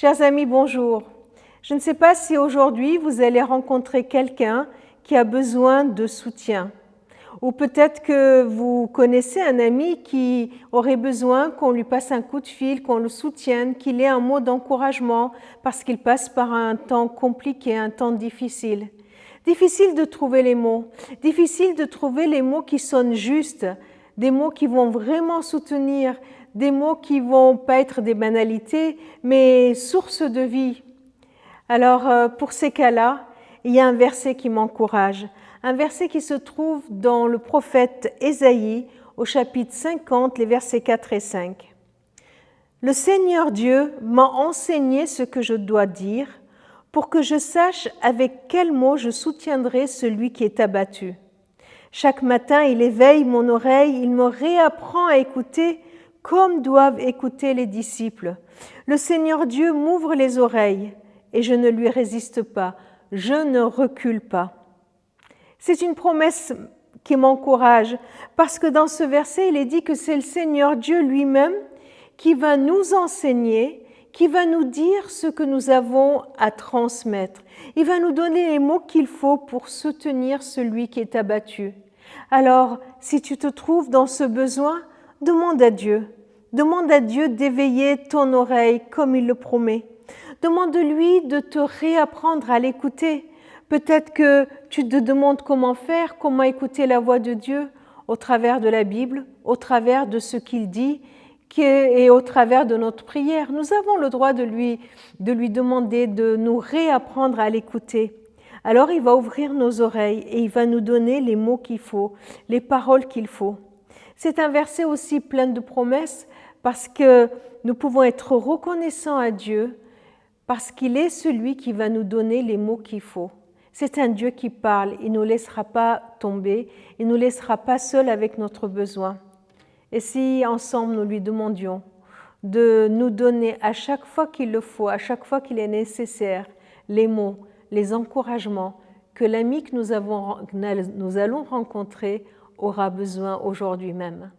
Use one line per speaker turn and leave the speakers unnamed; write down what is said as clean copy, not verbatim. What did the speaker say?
Chers amis, bonjour. Je ne sais pas si aujourd'hui vous allez rencontrer quelqu'un qui a besoin de soutien. Ou peut-être que vous connaissez un ami qui aurait besoin qu'on lui passe un coup de fil, qu'on le soutienne, qu'il ait un mot d'encouragement parce qu'il passe par un temps compliqué, un temps difficile. Difficile de trouver les mots, difficile de trouver les mots qui sonnent justes, des mots qui vont vraiment soutenir, des mots qui ne vont pas être des banalités, mais source de vie. Alors, pour ces cas-là, il y a un verset qui m'encourage, un verset qui se trouve dans le prophète Ésaïe, au chapitre 50, les versets 4 et 5. « Le Seigneur Dieu m'a enseigné ce que je dois dire, pour que je sache avec quels mots je soutiendrai celui qui est abattu. Chaque matin, il éveille mon oreille, il me réapprend à écouter comme doivent écouter les disciples. Le Seigneur Dieu m'ouvre les oreilles et je ne lui résiste pas, je ne recule pas. » C'est une promesse qui m'encourage parce que dans ce verset, il est dit que c'est le Seigneur Dieu lui-même qui va nous enseigner, qui va nous dire ce que nous avons à transmettre. Il va nous donner les mots qu'il faut pour soutenir celui qui est abattu. Alors, si tu te trouves dans ce besoin, demande à Dieu. Demande à Dieu d'éveiller ton oreille comme il le promet. Demande-lui de te réapprendre à l'écouter. Peut-être que tu te demandes comment faire, comment écouter la voix de Dieu au travers de la Bible, au travers de ce qu'il dit et au travers de notre prière. Nous avons le droit de lui demander de nous réapprendre à l'écouter. Alors il va ouvrir nos oreilles et il va nous donner les mots qu'il faut, les paroles qu'il faut. C'est un verset aussi plein de promesses parce que nous pouvons être reconnaissants à Dieu parce qu'il est celui qui va nous donner les mots qu'il faut. C'est un Dieu qui parle, il ne nous laissera pas tomber, il ne nous laissera pas seuls avec notre besoin. Et si ensemble nous lui demandions de nous donner à chaque fois qu'il le faut, à chaque fois qu'il est nécessaire, les mots, les encouragements que l'ami que nous allons rencontrer aura besoin aujourd'hui même.